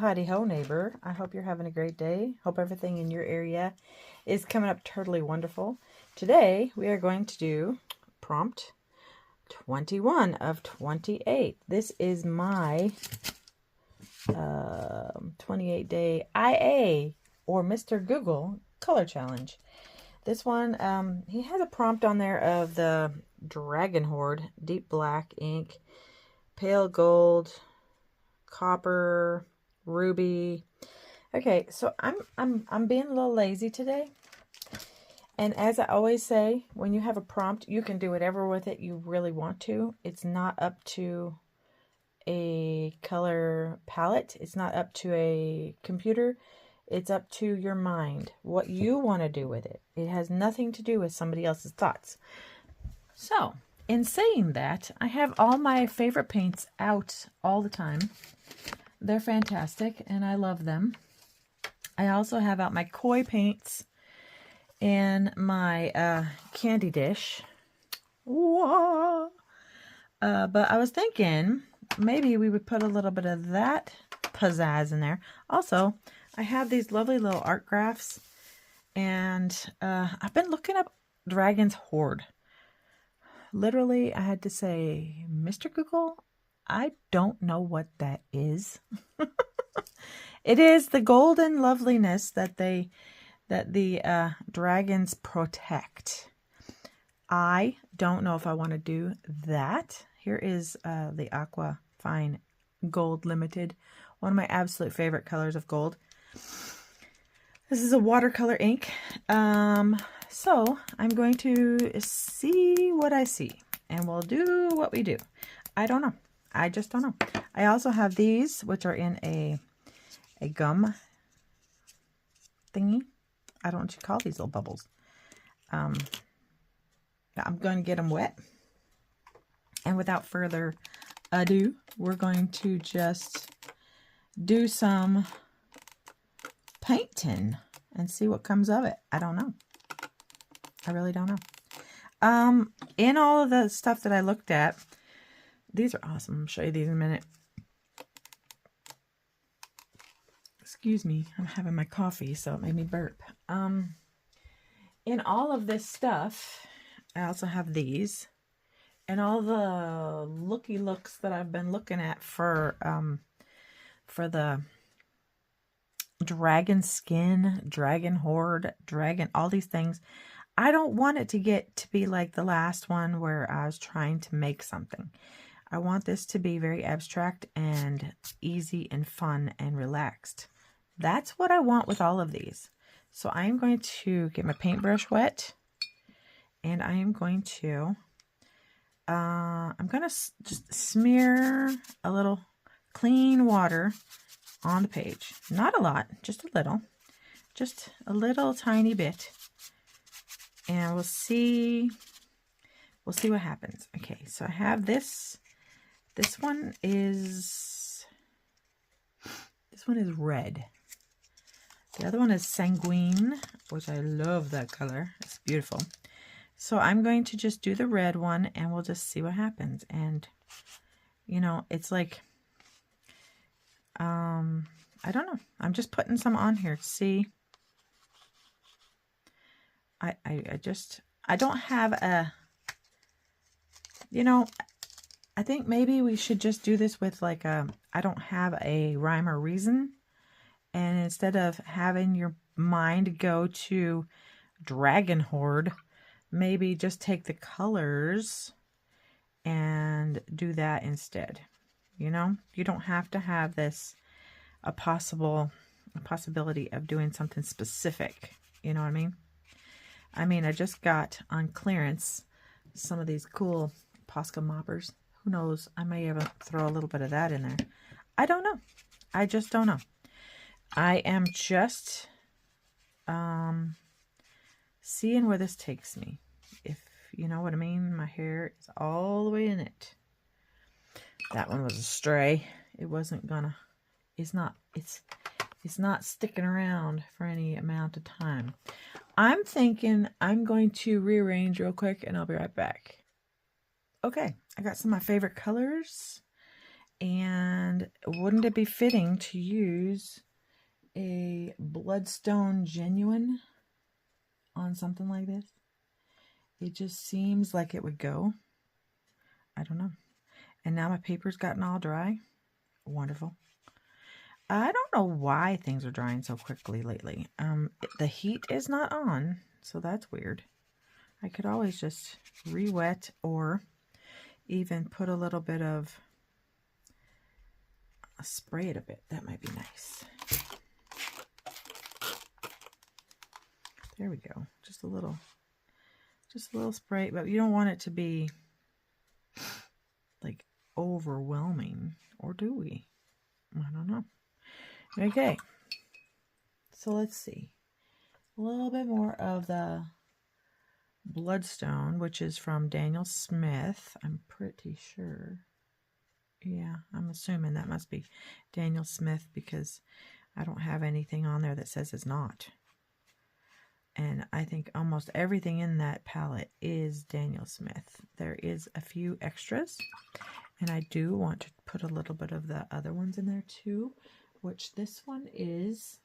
howdy ho, neighbor. I hope you're having a great day. Hope everything in your area is coming up totally wonderful. Today, we are going to do prompt 21 of 28. This is my 28-day IA, or Mr. Google, color challenge. This one, he has a prompt on there of the Dragon Horde, deep black ink, pale gold, copper, ruby. Okay, so I'm being a little lazy today. And as I always say, when you have a prompt, you can do whatever with it you really want to. It's not up to a color palette. It's not up to a computer. It's up to your mind, what you want to do with it. It has nothing to do with somebody else's thoughts. So, in saying that, I have all my favorite paints out all the time. They're fantastic, and I love them. I also have out my koi paints and my candy dish. Whoa. But I was thinking maybe we would put a little bit of that pizzazz in there. Also, I have these lovely little art graphs, and I've been looking up Dragon's Horde. Literally, I had to say, Mr. Google, I don't know what that is. It is the golden loveliness that the dragons protect. I don't know if I want to do that. Here is the Aqua Fine Gold Limited, one of my absolute favorite colors of gold. This is a watercolor ink. So I'm going to see what I see, and we'll do what we do. I don't know. I just don't know. I also have these, which are in a gum thingy. I don't know what you call these little bubbles. I'm going to get them wet. And without further ado, we're going to just do some painting and see what comes of it. I don't know. I really don't know. In all of the stuff that I looked at, these are awesome. I'll show you these in a minute. Excuse me, I'm having my coffee, so it made me burp. In all of this stuff, I also have these. And all the looky looks that I've been looking at for the dragon skin, dragon horde, dragon, all these things. I don't want it to get to be like the last one where I was trying to make something. I want this to be very abstract and easy and fun and relaxed. That's what I want with all of these. So I am going to get my paintbrush wet, and I am going to just smear a little clean water on the page. Not a lot, just a little tiny bit. And we'll see what happens. Okay, so I have this. This one is red. The other one is sanguine, which I love that color. It's beautiful. So I'm going to just do the red one, and we'll just see what happens. And, you know, it's like, I don't know. I'm just putting some on here to see. I don't have a, you know, I think maybe we should just do this with like I don't have a rhyme or reason. And instead of having your mind go to Dragon Horde, maybe just take the colors and do that instead. You know, you don't have to have this a possibility of doing something specific. You know what I mean? I just got on clearance some of these cool Posca moppers. Who knows? I may even throw a little bit of that in there. I don't know. I just don't know. I am just seeing where this takes me. If you know what I mean. My hair is all the way in it. That one was a stray. It wasn't gonna. It's not sticking around for any amount of time. I'm thinking I'm going to rearrange real quick, and I'll be right back. Okay, I got some of my favorite colors, And wouldn't it be fitting to use a bloodstone genuine on something like this? It just seems like it would go. I don't know. And now my paper's gotten all dry. Wonderful. I don't know why things are drying so quickly lately. The heat is not on, so that's weird. I could always just re-wet or even put a little bit of, spray it a bit. That might be nice. There we go. Just a little spray, but you don't want it to be like overwhelming, or do we? I don't know. Okay, so let's see. A little bit more of the Bloodstone, which is from Daniel Smith. I'm pretty sure. Yeah, I'm assuming that must be Daniel Smith because I don't have anything on there that says it's not. And I think almost everything in that palette is Daniel Smith. There is a few extras, and I do want to put a little bit of the other ones in there too, which this one is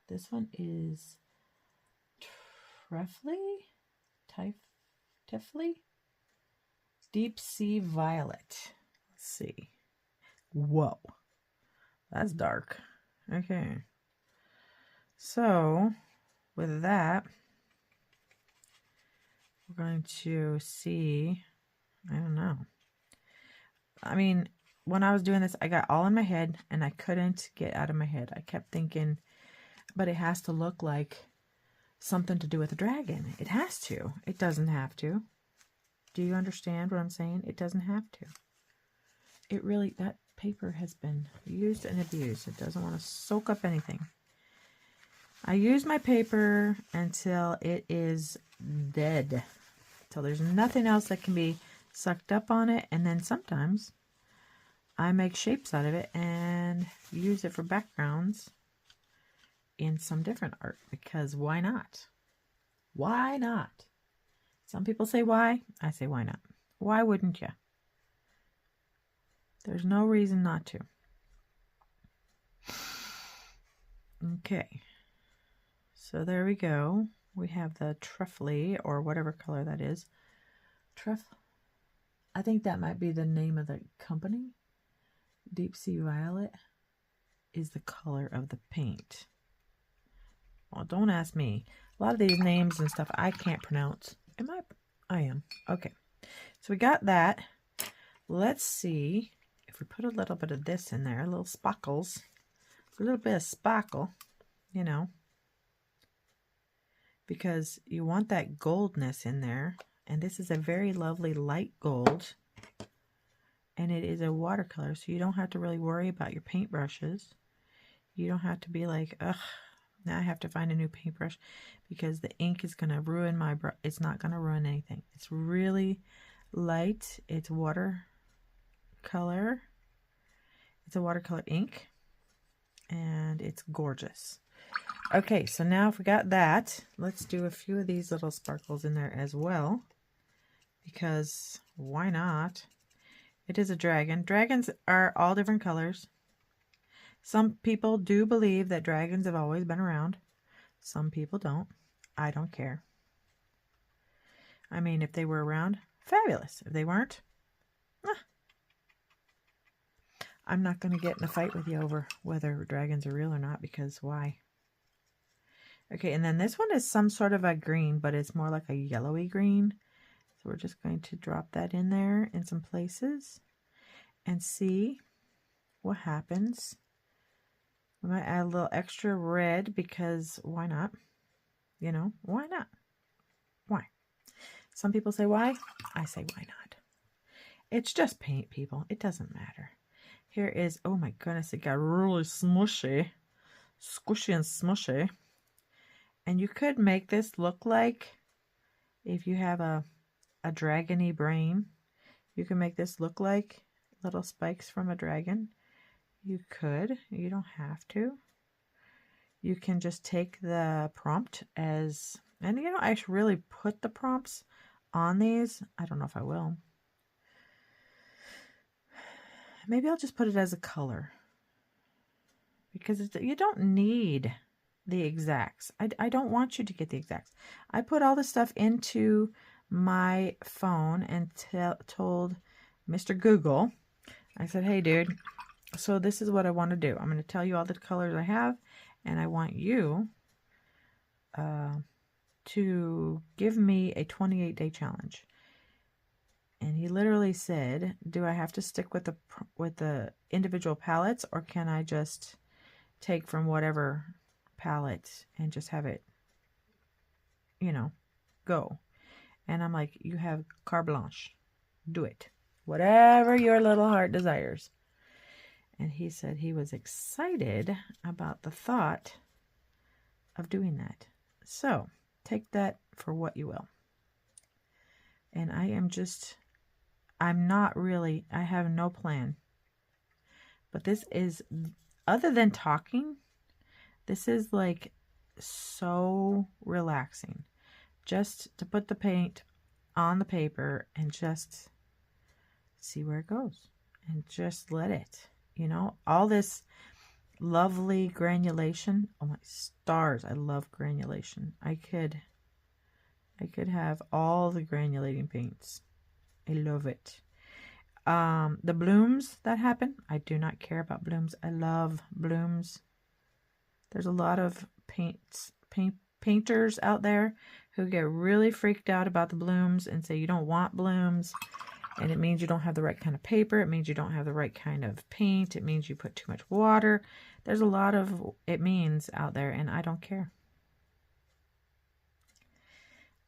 this one is Tifley Deep Sea Violet. Let's see. Whoa, that's dark. Okay, so with that, we're going to see, I don't know. I mean, when I was doing this, I got all in my head and I couldn't get out of my head. I kept thinking, but it has to look like something to do with a dragon. It has to. It doesn't have to. Do you understand what I'm saying? It doesn't have to. It really, that paper has been used and abused. It doesn't want to soak up anything. I use my paper until it is dead. Until there's nothing else that can be sucked up on it. And then sometimes I make shapes out of it and use it for backgrounds in some different art, because why not? Why not? Some people say why. I say why not? Why wouldn't you? There's no reason not to. Okay. So there we go. We have the truffly, or whatever color that is. I think that might be the name of the company. Deep Sea Violet is the color of the paint. Well, don't ask me. A lot of these names and stuff I can't pronounce. Am I? I am. Okay. So we got that. Let's see if we put a little bit of this in there, little sparkles, a little bit of sparkle, you know, because you want that goldness in there. And this is a very lovely light gold. And it is a watercolor, so you don't have to really worry about your paintbrushes. You don't have to be like, ugh, now I have to find a new paintbrush because the ink is going to ruin my brush. It's not going to ruin anything. It's really light. It's watercolor. It's a watercolor ink, and it's gorgeous. Okay, so now if we got that, let's do a few of these little sparkles in there as well, because why not? It is a dragon. Dragons are all different colors. Some people do believe that dragons have always been around. Some people don't. I don't care. I mean, if they were around, fabulous. If they weren't, I'm not going to get in a fight with you over whether dragons are real or not, because why? Okay, and then this one is some sort of a green, but it's more like a yellowy green. So we're just going to drop that in there in some places and see what happens. We might add a little extra red because why not? You know, why not? Why? Some people say why. I say why not? It's just paint, people. It doesn't matter. Here is, oh my goodness, it got really smushy. Squishy and smushy. And you could make this look like, if you have a dragony brain, you can make this look like little spikes from a dragon. You could. You don't have to. You can just take the prompt as, and you know, I should really put the prompts on these. I don't know if I will. Maybe I'll just put it as a color. Because you don't need the exacts. I don't want you to get the exacts. I put all the stuff into my phone and told Mr. Google, I said, hey, dude, so this is what I want to do. I'm going to tell you all the colors I have, and I want you to give me a 28-day challenge. And he literally said, do I have to stick with the individual palettes, or can I just take from whatever palette and just have it, you know, go? And I'm like, you have carte blanche. Do it. Whatever your little heart desires. And he said he was excited about the thought of doing that. So take that for what you will. And I have no plan. But this is, other than talking, this is like so relaxing. Just to put the paint on the paper and just see where it goes. And just let it, you know, all this lovely granulation. Oh my stars, I love granulation. I could have all the granulating paints. I love it. The blooms that happen, I do not care about blooms. I love blooms. There's a lot of painters out there who get really freaked out about the blooms and say you don't want blooms, and it means you don't have the right kind of paper. It means you don't have the right kind of paint. It means you put too much water. There's a lot of it means out there, and I don't care.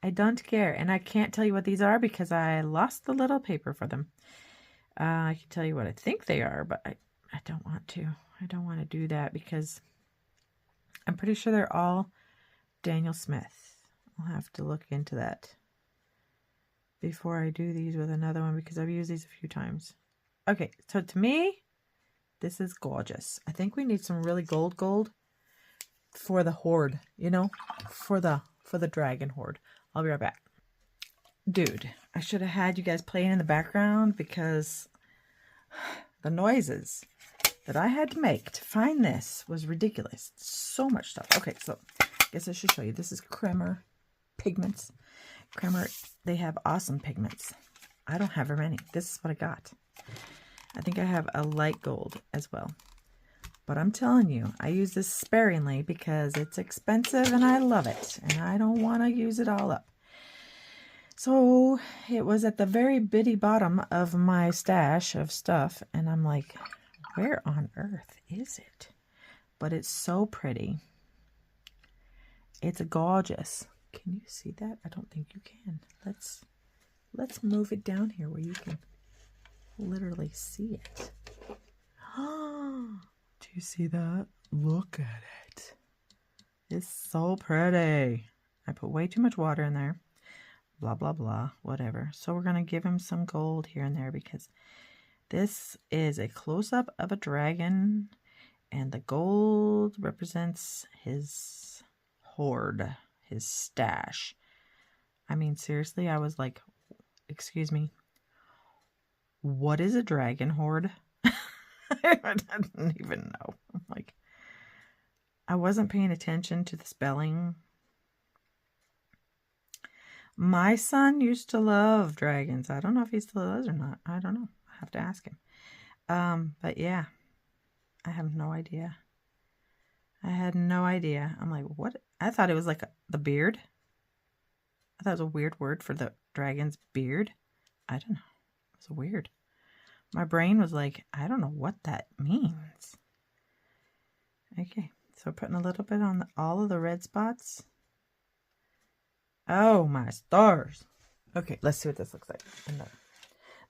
I don't care, and I can't tell you what these are because I lost the little paper for them. I can tell you what I think they are, but I don't want to. I don't want to do that because I'm pretty sure they're all Daniel Smith. I'll have to look into that before I do these with another one because I've used these a few times. Okay, so to me, this is gorgeous. I think we need some really gold for the horde, you know, for the dragon horde. I'll be right back. Dude, I should have had you guys playing in the background because the noises that I had to make to find this was ridiculous. So much stuff. Okay, so I guess I should show you. This is Kremer pigments. Kremer, they have awesome pigments. I don't have very many. This is what I got. I think I have a light gold as well. But I'm telling you, I use this sparingly because it's expensive and I love it. And I don't want to use it all up. So it was at the very bitty bottom of my stash of stuff. And I'm like, where on earth is it? But it's so pretty. It's gorgeous. Can you see that? I don't think you can. Let's move it down here where you can literally see it. Do you see that? Look at it. It's so pretty. I put way too much water in there. Blah, blah, blah. Whatever. So we're going to give him some gold here and there because this is a close-up of a dragon. And the gold represents his hoard, his stash. I mean, seriously, I was like, excuse me, what is a dragon hoard? I didn't even know. I'm like, I wasn't paying attention to the spelling. My son used to love dragons. I don't know if he still does or not. I don't know. I have to ask him. But yeah, I have no idea. I had no idea. I'm like, what? I thought it was like the beard. I thought it was a weird word for the dragon's beard. I don't know. It was weird. My brain was like, I don't know what that means. Okay, so putting a little bit on all of the red spots. Oh my stars. Okay, let's see what this looks like.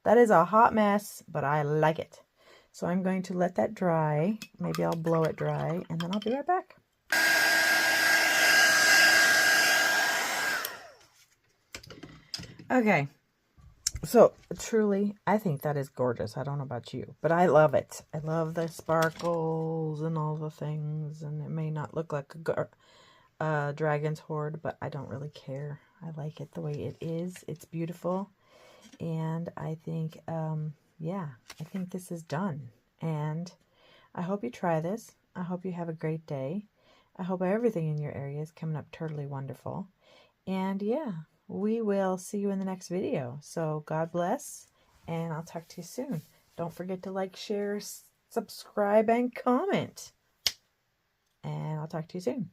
That is a hot mess, but I like it. So I'm going to let that dry. Maybe I'll blow it dry, and then I'll be right back. Okay. So, truly, I think that is gorgeous. I don't know about you, but I love it. I love the sparkles and all the things, and it may not look like a dragon's hoard, but I don't really care. I like it the way it is. It's beautiful. And I think, yeah, I think this is done. And I hope you try this. I hope you have a great day. I hope everything in your area is coming up totally wonderful. And yeah, we will see you in the next video. So God bless, and I'll talk to you soon. Don't forget to like, share, subscribe, and comment. And I'll talk to you soon.